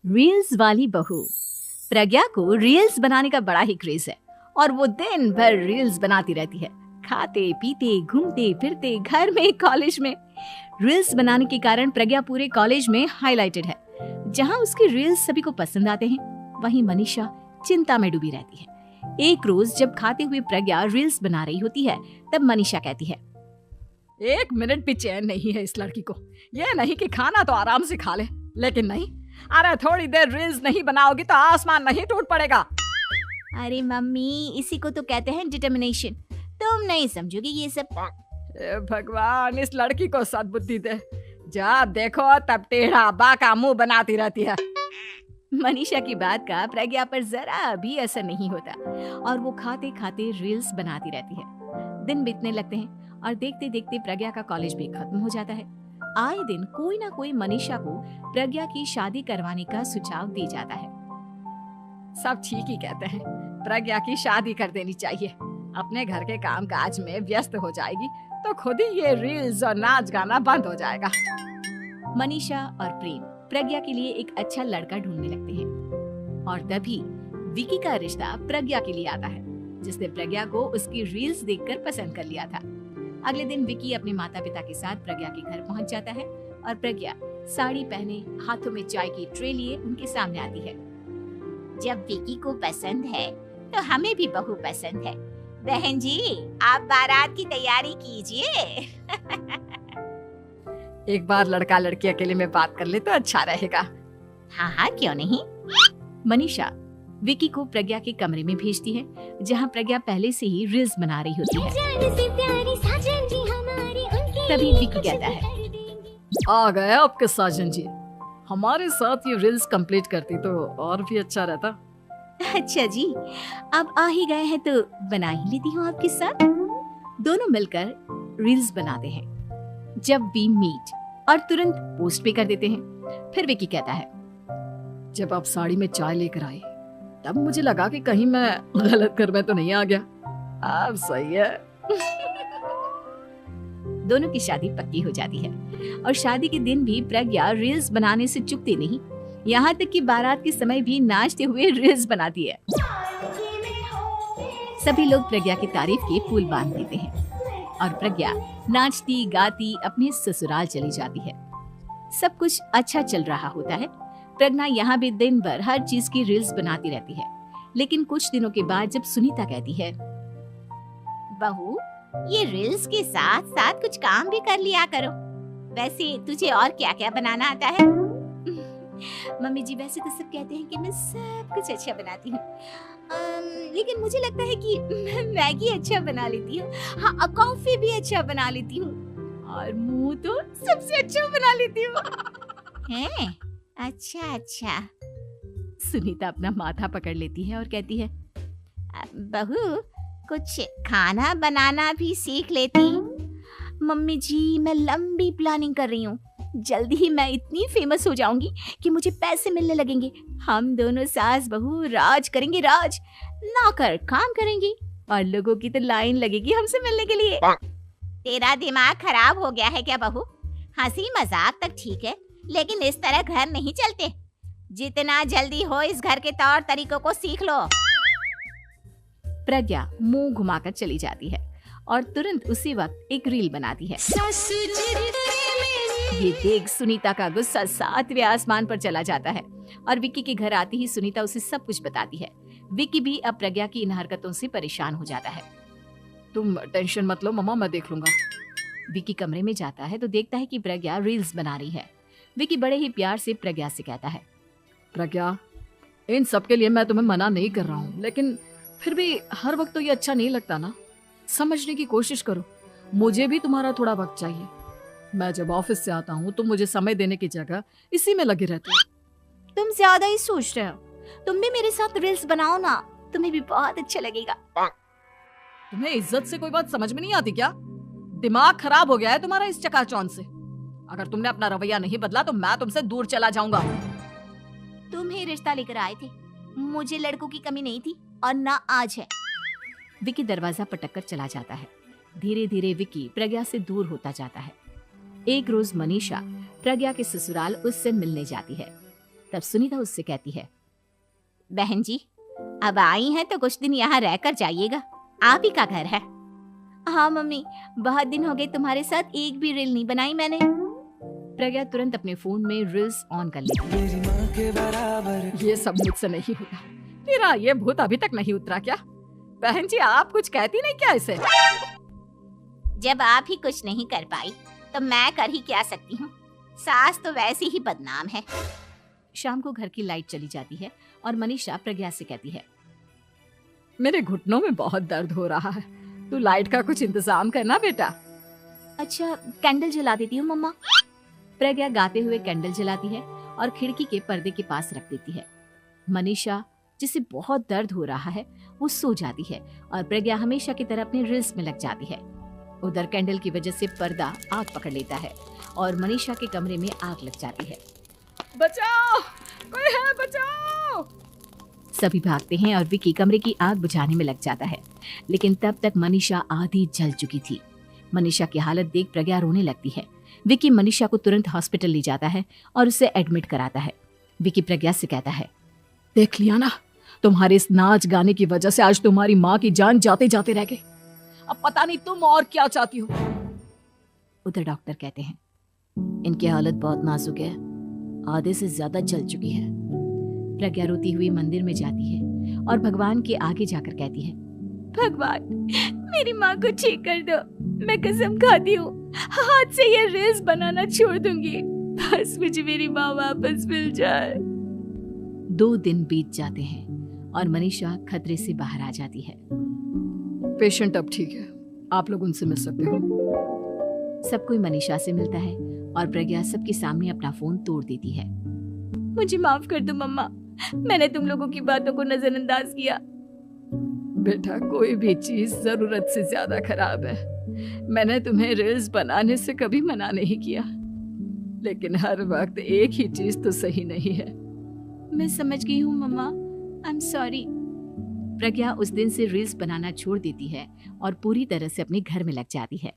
Reels वाली बहू। प्रज्ञा को रील्स बनाने का बड़ा ही क्रेज है और वो दिन भर रील्स बनाती रहती है। खाते पीते घूमते फिरते घर में कॉलेज में रील्स बनाने के कारण प्रज्ञा पूरे कॉलेज में हाईलाइटेड है। जहां उसकी रील्स सभी को पसंद आते हैं, वहीं मनीषा चिंता में डूबी रहती है। एक रोज जब खाते हुए प्रज्ञा रील्स बना रही होती है, तब मनीषा कहती है, 1 मिनट भी चैन नहीं है इस लड़की को। ये नहीं कि खाना तो आराम से खा ले, लेकिन नहीं, अरे थोड़ी देर रील्स नहीं बनाओगी तो आसमान नहीं टूट पड़ेगा। अरे मम्मी, इसी को तो कहते हैं डिटर्मिनेशन। तुम नहीं समझोगी ये सब। भगवान, इस लड़की को सद्बुद्धि दे। जब देखो तब टेढ़ा बाका मुंह बनाती रहती है। मनीषा की बात का प्रज्ञा पर जरा भी असर नहीं होता और वो खाते खाते रील्स बनाती रहती है। दिन बीतने लगते हैं और देखते देखते प्रज्ञा का कॉलेज भी खत्म हो जाता है। आए दिन कोई ना कोई मनीषा को प्रज्ञा की शादी करवाने का सुझाव दे जाता है। सब ठीक ही कहते हैं, प्रज्ञा की शादी कर देनी चाहिए। अपने घर के काम काज में व्यस्त हो जाएगी तो खुद ही ये रील्स और नाच गाना बंद हो जाएगा। मनीषा और प्रेम प्रज्ञा के लिए एक अच्छा लड़का ढूंढने लगते हैं और तभी विकी का रिश्ता प्रज्ञा के लिए आता है, जिसने प्रज्ञा को उसकी रील्स देखकर पसंद कर लिया था। अगले दिन विकी अपने माता पिता के साथ प्रज्ञा के घर पहुंच जाता है और प्रज्ञा साड़ी पहने हाथों में चाय की ट्रे लिए उनके सामने आती है। जब विकी को पसंद है तो हमें भी बहू पसंद है। बहन जी, आप बारात की तैयारी कीजिए। एक बार लड़का लड़की अकेले में बात कर ले तो अच्छा रहेगा। हाँ हाँ, क्यों नहीं। मनीषा विकी को प्रज्ञा के कमरे में भेजती है, जहां प्रज्ञा पहले से ही रील्स बना रही होती है। तभी विकी कहता है, आ गए आपके साजन जी। हमारे साथ ये रील्स कंप्लीट करती तो और भी अच्छा रहता। अच्छा जी, अब आ ही गए हैं तो बना ही लेती हूँ आपके साथ। दोनों मिलकर रील्स बनाते हैं। जब वी मीट और तुरंत पोस्ट भी कर देते हैं। फिर विकी कहता है, जब आप साड़ी में चाय लेकर आए तब मुझे लगा कि कहीं मैं गलत घर में तो नहीं आ गया। अब सही है। दोनों की शादी पक्की हो जाती है और शादी के दिन भी प्रज्ञा रील्स बनाने से चूकती नहीं। यहाँ तक कि बारात के समय भी नाचते हुए रील्स बनाती है। सभी लोग प्रज्ञा की तारीफ के पुल बांध देते हैं और प्रज्ञा नाचती गाती अपने ससुराल चली जाती है। सब कुछ अच्छा चल रहा होता है। प्रज्ञा यहाँ भी दिन भर हर चीज की रील्स बनाती रहती है। लेकिन कुछ दिनों के बाद जब सुनीता कहती है, बहू, ये रील्स के साथ साथ कुछ काम भी कर लिया करो। वैसे तुझे और क्या क्या बनाना आता है? मम्मी जी, वैसे तो सब कहते हैं कि मैं सब कुछ अच्छा बनाती हूँ, लेकिन मुझे लगता है कि मैं मैगी अच्छा बना लेती हूँ। हाँ, कॉफी भी अच्छा बना लेती हूँ और मुंह तो सबसे अच्छा बना लेती हूँ। हैं? अच्छा अच्छा। सुनीता अपना माथा पकड़ लेती है और कहती है, बहू, कुछ खाना बनाना भी सीख लेती। मम्मी जी, मैं लंबी प्लानिंग कर रही हूँ। जल्दी ही मैं इतनी फेमस हो जाऊंगी कि मुझे पैसे मिलने लगेंगे। हम दोनों सास बहू राज करेंगे, राज। नौकर काम करेंगे और लोगों की तो लाइन लगेगी हमसे मिलने के लिए। तेरा दिमाग खराब हो गया है क्या बहू? हंसी मजाक तक ठीक है, लेकिन इस तरह घर नहीं चलते। जितना जल्दी हो इस घर के तौर तरीकों को सीख लो। प्रज्ञा मुंह घुमाकर चली जाती है और तुरंत उसी वक्त एक रील बनाती है। ये देख सुनीता का गुस्सा 7वें आसमान पर चला जाता है और विक्की के घर आती ही सुनीता उसे सब कुछ बताती है। विक्की भी अब प्रज्ञा की इन हरकतों से परेशान हो जाता है। तुम टेंशन मत लो मम्मा, मैं देख लूंगा। विक्की कमरे में जाता है तो देखता है कि प्रज्ञा रील्स बना रही है। विक्की बड़े ही प्यार से प्रज्ञा से कहता है, प्रज्ञा, इन सब के लिए मैं तुम्हें मना नहीं कर रहा हूँ, लेकिन फिर भी हर वक्त तो ये अच्छा नहीं लगता ना। समझने की कोशिश करो, मुझे भी तुम्हारा थोड़ा वक्त चाहिए। मैं जब ऑफिस से आता हूँ तो मुझे समय देने की जगह इसी में लगे रहते हो। तुम ज्यादा ही सोच रहे हो। तुम भी मेरे साथ रील्स बनाओ ना, तुम्हें भी बहुत अच्छा लगेगा। तुम्हें इज्जत से कोई बात समझ में नहीं आती क्या? दिमाग खराब हो गया है तुम्हारा इस चकाचौंध से। अगर तुमने अपना रवैया नहीं बदला तो मैं तुमसे दूर चला जाऊंगा। तुम ही रिश्ता लेकर आए थे, मुझे लड़कों की कमी नहीं थी और ना आज है। विकी दरवाजा पटक कर चला जाता है। धीरे धीरे विकी प्रज्ञा से दूर होता जाता है। एक रोज मनीषा प्रज्ञा के ससुराल उससे मिलने जाती है। तब सुनीता उससे कहती है, बहन जी, अब आई हैं तो कुछ दिन यहाँ रहकर जाइएगा, आप ही का घर है। हाँ मम्मी, बहुत दिन हो गए तुम्हारे साथ एक भी रील नहीं बनाई मैंने। प्रज्ञा तुरंत अपने फोन में रील्स ऑन कर लेती है। ये सब मुझसे नहीं होगा। तेरा ये भूत अभी तक नहीं उतरा क्या? बहन जी, आप कुछ कहती नहीं क्या इसे? जब आप ही कुछ नहीं कर पाई तो मैं कर ही क्या सकती हूँ। सास तो वैसी ही बदनाम है। शाम को घर की लाइट चली जाती है और मनीषा प्रज्ञा से कहती है, मेरे घुटनों में बहुत दर्द हो रहा है, तू लाइट का कुछ इंतजाम करना बेटा। अच्छा, कैंडल जला देती हूँ मम्मा। प्रज्ञा गाते हुए कैंडल जलाती है और खिड़की के पर्दे के पास रख देती है। मनीषा, जिसे बहुत दर्द हो रहा है, वो सो जाती है और प्रज्ञा हमेशा की तरह अपने रील्स में लग जाती है। उधर कैंडल की वजह से पर्दा आग पकड़ लेता है और मनीषा के कमरे में आग लग जाती है। बचाओ, कोई है, बचाओ। सभी भागते हैं और विकी कमरे की आग बुझाने में लग जाता है, लेकिन तब तक मनीषा आधी जल चुकी थी। मनीषा की हालत देख प्रज्ञा रोने लगती है। विकी मनीषा को तुरंत हॉस्पिटल ले जाता है और उसे एडमिट कराता है। विकी प्रज्ञा से कहता है, देख लिया ना, तुम्हारे इस नाच गाने की वजह से आज तुम्हारी माँ की जान जाते जाते रह गई। अब पता नहीं तुम और क्या चाहती हो। उधर डॉक्टर कहते हैं, इनकी हालत बहुत नाजुक है, आधे से ज्यादा जल चुकी है। प्रज्ञा रोती हुई मंदिर में जाती है और भगवान के आगे जाकर कहती है, भगवान, मेरी माँ को ठीक कर दो। मैं कसम खाती हूँ, हाथ से ये रील्स बनाना छोड़ दूंगी। बस मुझे मेरी माँ वापस मिल जाए। 2 दिन बीत जाते हैं और मनीषा खतरे से बाहर आ जाती है। पेशेंट अब ठीक है, आप लोग उनसे मिल सकते हो। सब कोई मनीषा से मिलता है और प्रज्ञा सबके सामने अपना फोन तोड़ देती है। मुझे माफ कर दो मम्मा, मैंने तुम लोगों की बातों को नजरअंदाज किया। बेटा, कोई भी चीज जरूरत से ज्यादा खराब है। मैंने तुम्हें रील्स बनाने से कभी मना नहीं किया, लेकिन हर वक्त एक ही चीज तो सही नहीं है। मैं समझ गई हूँ मम्मा, आई एम सॉरी। प्रज्ञा उस दिन से रील्स बनाना छोड़ देती है और पूरी तरह से अपने घर में लग जाती है।